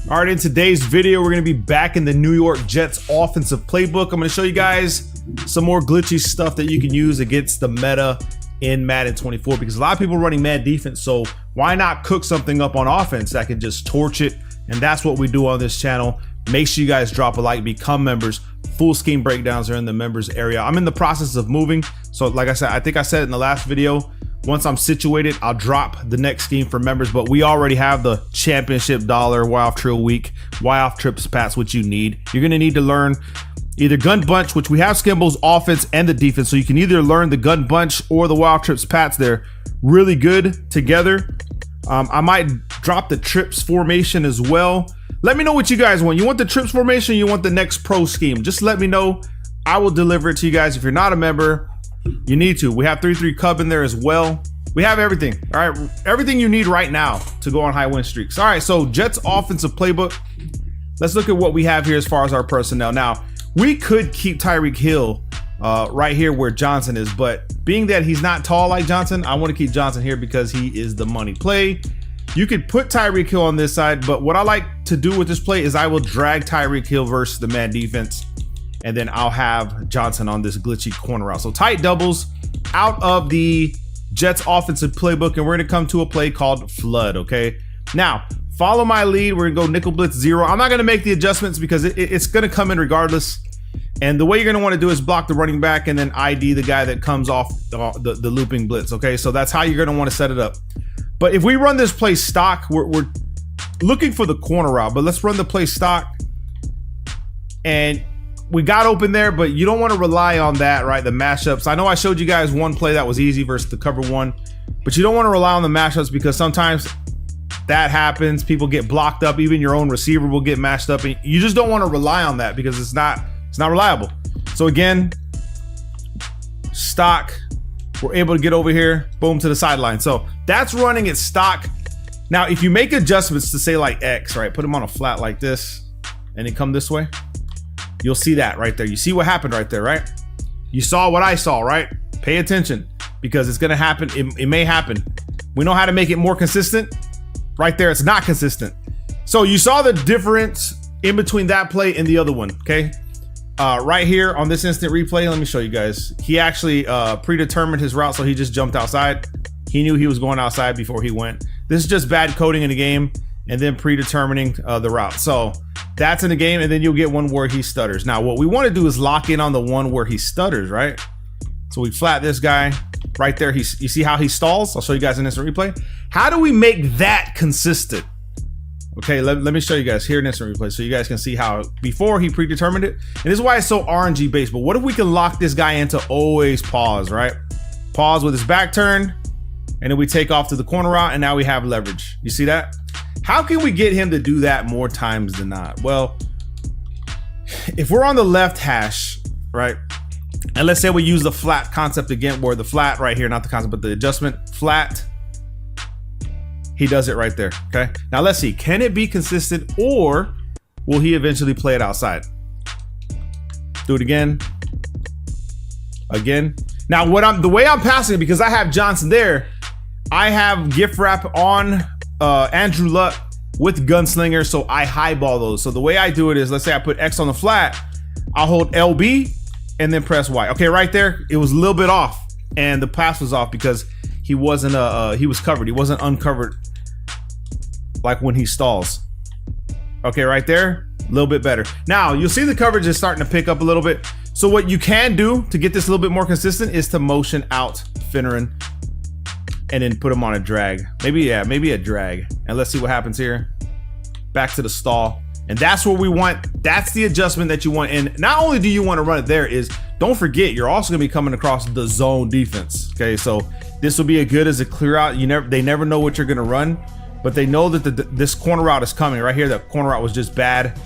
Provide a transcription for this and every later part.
All right, in today's video, we're gonna be back in the New York Jets offensive playbook. I'm gonna show you guys some more glitchy stuff that you can use against the meta in Madden 24, because a lot of people are running mad defense, so why not cook something up on offense that can just torch it? And that's what we do on this channel. Make sure you guys drop a like, become members. Full scheme breakdowns are in the members area. I'm in the process of moving, so like I said, I think I said in the last video, once I'm situated, I'll drop the next scheme for members, but we already have the championship dollar, Y-off trill week, Y-off trips pats, which you need. You're gonna need to learn either gun bunch, which we have Skimbo's offense and the defense, so you can either learn the gun bunch or the Y-off trips pats. They're really good together. I might drop the trips formation as well. Let me know what you guys want. You want the trips formation, you want the next pro scheme? Just let me know. I will deliver it to you guys. If you're not a member, you need to. We have 3-3 Cub in there as well. We have everything. All right, everything you need right now to go on high win streaks. All right, so Jets offensive playbook. Let's look at what we have here as far as our personnel. Now, we could keep Tyreek Hill right here where Johnson is, but being that he's not tall like Johnson, I want to keep Johnson here because he is the money play. You could put Tyreek Hill on this side, but what I like to do with this play is I will drag Tyreek Hill versus the man defense, and then I'll have Johnson on this glitchy corner route. So tight doubles out of the Jets offensive playbook, and we're gonna come to a play called Flood, okay? Now, follow my lead. We're gonna go nickel blitz 0. I'm not gonna make the adjustments because it's gonna come in regardless. And the way you're gonna wanna do is block the running back and then ID the guy that comes off the looping blitz, okay? So that's how you're gonna wanna set it up. But if we run this play stock, we're looking for the corner route, but let's run the play stock. And we got open there, but you don't want to rely on that, right? The mashups. I know I showed you guys one play that was easy versus the cover one, but you don't want to rely on the mashups because sometimes that happens. People get blocked up. Even your own receiver will get mashed up, and you just don't want to rely on that because it's not reliable. So again, stock. We're able to get over here, boom, to the sideline. So that's running it stock. Now, if you make adjustments to say like X, right? Put them on a flat like this and then come this way. You'll see that right there. You see what happened right there, right? You saw what I saw, right? Pay attention because it's gonna happen. It may happen. We know how to make it more consistent. Right there, it's not consistent. So you saw the difference in between that play and the other one, okay? Right here on this instant replay, let me show you guys. He actually predetermined his route, so he just jumped outside. He knew he was going outside before he went. This is just bad coding in the game and then predetermining the route. So that's in the game, and then you'll get one where he stutters. Now, what we want to do is lock in on the one where he stutters, right? So we flat this guy right there. You see how he stalls? I'll show you guys in instant replay. How do we make that consistent? Okay, let me show you guys here in instant replay so you guys can see how before he predetermined it. And this is why it's so RNG based. But what if we can lock this guy into always pause, right? Pause with his back turn, and then we take off to the corner route, and now we have leverage. You see that? How can we get him to do that more times than not? Well, if we're on the left hash, right? And let's say we use the flat concept again, where the flat right here, not the concept, but the adjustment, flat. He does it right there, okay? Now let's see, can it be consistent or will he eventually play it outside? Do it again. Again. Now the way I'm passing it, because I have Johnson there, I have gift wrap on Andrew Luck with Gunslinger, so I highball those. So the way I do it is, let's say I put X on the flat, I'll hold LB and then press Y. Okay, right there, it was a little bit off and the pass was off because he wasn't he was covered. He wasn't uncovered like when he stalls. Okay, right there, a little bit better. Now you'll see the coverage is starting to pick up a little bit. So what you can do to get this a little bit more consistent is to motion out Finneran and then put him on a drag. Maybe a drag. And let's see what happens here. Back to the stall. And that's what we want. That's the adjustment that you want. And not only do you want to run it there, is don't forget, you're also gonna be coming across the zone defense. Okay, so this will be as good as a clear out. They never know what you're gonna run, but they know that this corner route is coming. Right here, that corner route was just bad.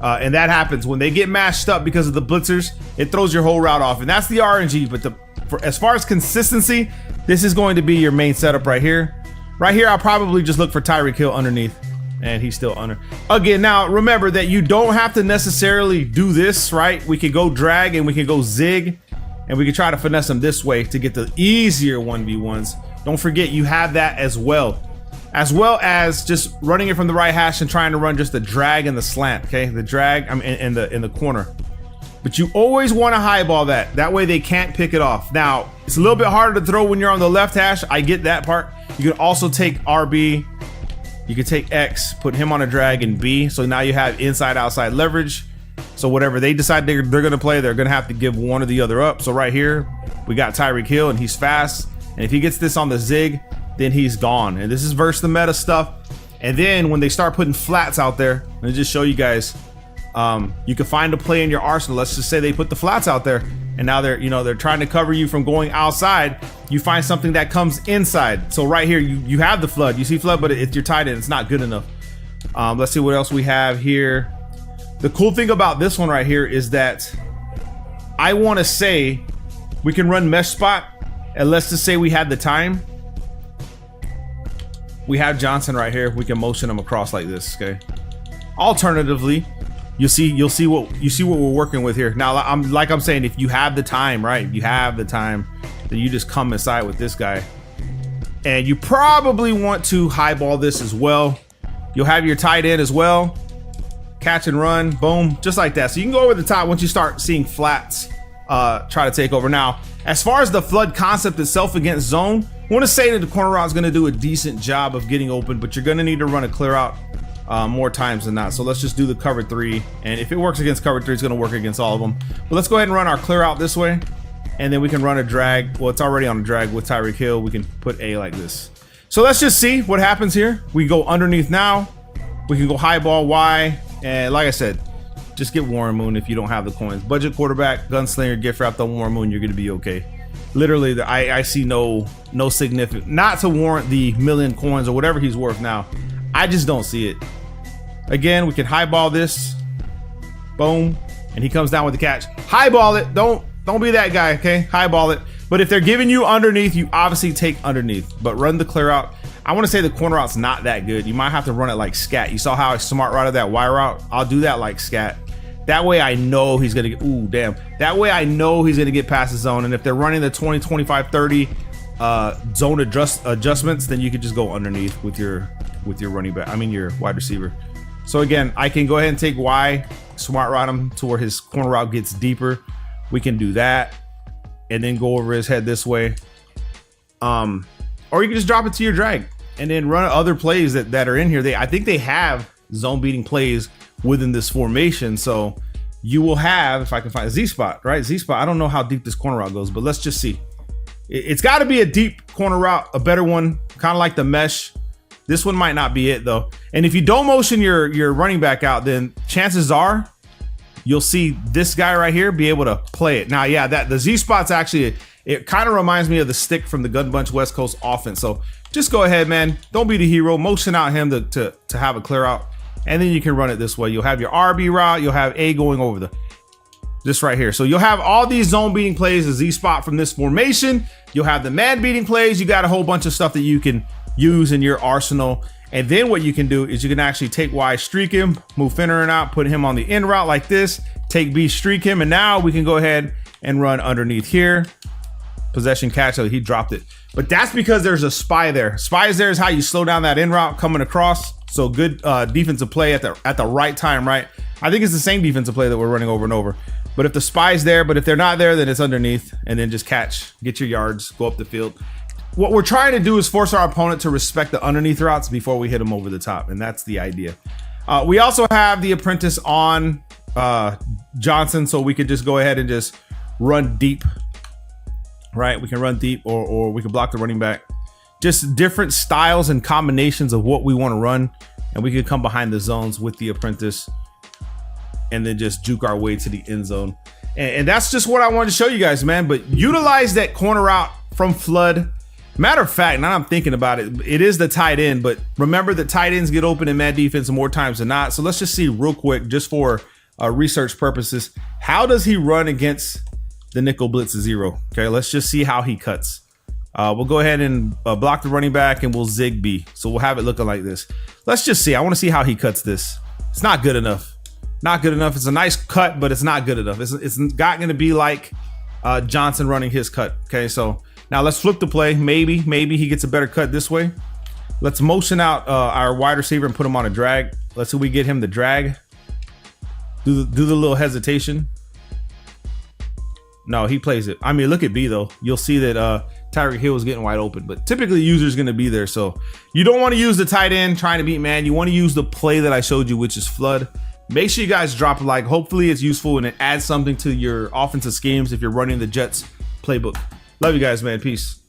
And that happens when they get mashed up because of the blitzers. It throws your whole route off, and that's the RNG. But as far as consistency, this is going to be your main setup right here. Right here, I'll probably just look for Tyreek Hill underneath, and he's still under. Again, now remember that you don't have to necessarily do this, right? We can go drag and we can go zig, and we can try to finesse them this way to get the easier 1v1s. Don't forget you have that as well. as well as just running it from the right hash and trying to run just the drag and the slant, okay? The drag, I mean, in the corner. But you always want to highball that. That way they can't pick it off. Now, it's a little bit harder to throw when you're on the left hash. I get that part. You can also take RB. You can take X, put him on a drag and B. So now you have inside outside leverage. So whatever they decide they're going to play, they're going to have to give one or the other up. So right here, we got Tyreek Hill and he's fast. And if he gets this on the zig, then he's gone. And this is versus the meta stuff. And then when they start putting flats out there, let me just show you guys. You can find a play in your arsenal. Let's just say they put the flats out there and now they're trying to cover you from going outside. You find something that comes inside. So right here, you have the flood. You see flood, but if you're tight end, it's not good enough. Let's see what else we have here. The cool thing about this one right here is that I want to say we can run mesh spot, and let's just say we had the time. We have Johnson right here. We can motion him across like this, okay? Alternatively, you'll see what we're working with here. Now, I'm saying, if you have the time, right? You have the time, then you just come inside with this guy. And you probably want to highball this as well. You'll have your tight end as well. Catch and run, boom, just like that. So you can go over the top once you start seeing flats try to take over. Now, as far as the flood concept itself against zone, I want to say that the corner route is going to do a decent job of getting open, but you're going to need to run a clear out more times than not. So let's just do the cover 3, and if it works against cover 3, it's going to work against all of them. But let's go ahead and run our clear out this way, and then we can run a drag. Well, it's already on a drag with Tyreek Hill. We can put A like this. So let's just see what happens here. We go underneath now. We can go high ball Y, and like I said, just get Warren Moon if you don't have the coins. Budget quarterback, gunslinger, gift wrapped on Warren Moon, you're going to be okay. Literally, I see no significant, not to warrant the million coins or whatever he's worth now. I just don't see it. Again, we can highball this, boom, and he comes down with the catch. Highball it, don't be that guy, okay? Highball it. But if they're giving you underneath, you obviously take underneath, but run the clear out. I want to say the corner route's not that good. You might have to run it like scat. You saw how I smart routed that Y route? I'll do that like scat. That way I know he's going to get, ooh, damn. That way I know he's going to get past the zone. And if they're running the 20, 25, 30 zone adjustments, then you could just go underneath with your running back. I mean, your wide receiver. So again, I can go ahead and take Y, smart route him to where his corner route gets deeper. We can do that and then go over his head this way. Or you can just drop it to your drag and then run other plays that are in here. I think they have zone beating plays within this formation. So you will have, if I can find a Z spot, right? Z spot. I don't know how deep this corner route goes, but let's just see. It's got to be a deep corner route, a better one, kind of like the mesh. This one might not be it though. And if you don't motion your running back out, then chances are you'll see this guy right here be able to play it. Now, yeah, the Z spot's actually, it kind of reminds me of the stick from the Gun Bunch West Coast offense. So just go ahead, man. Don't be the hero. Motion out him to have a clear out. And then you can run it this way. You'll have your RB route. You'll have A going over this right here. So you'll have all these zone beating plays, the Z spot from this formation. You'll have the man beating plays. You got a whole bunch of stuff that you can use in your arsenal. And then what you can do is you can actually take Y, streak him, move Finneran out, put him on the in route like this, take B, streak him. And now we can go ahead and run underneath here. Possession catch, so he dropped it. But that's because there's a spy there. Spies there is how you slow down that in route coming across. So good defensive play at the right time, right? I think it's the same defensive play that we're running over and over. But if the spy's there, but if they're not there, then it's underneath, and then just catch, get your yards, go up the field. What we're trying to do is force our opponent to respect the underneath routes before we hit them over the top, and that's the idea. We also have the apprentice on Johnson, so we could just go ahead and just run deep, right? We can run deep, or we can block the running back. Just different styles and combinations of what we want to run, and we can come behind the zones with the apprentice and then just juke our way to the end zone. And that's just what I wanted to show you guys, man. But utilize that corner route from flood. Matter of fact, now I'm thinking about it, it is the tight end, but remember that tight ends get open in man defense more times than not. So let's just see real quick, just for research purposes, how does he run against the nickel blitz 0? Okay, let's just see how he cuts. We'll go ahead and block the running back, and we'll zig B. So we'll have it looking like this. Let's just see. I want to see how he cuts this. It's not good enough. Not good enough. It's a nice cut, but it's not good enough. It's not going to be like Johnson running his cut. Okay, so now let's flip the play. Maybe he gets a better cut this way. Let's motion out our wide receiver and put him on a drag. Let's see if we get him the drag. Do the little hesitation. No, he plays it. I mean, look at B though. You'll see that Tyreek Hill is getting wide open, but typically the user is going to be there. So you don't want to use the tight end trying to beat man. You want to use the play that I showed you, which is flood. Make sure you guys drop a like. Hopefully it's useful and it adds something to your offensive schemes if you're running the Jets playbook. Love you guys, man. Peace.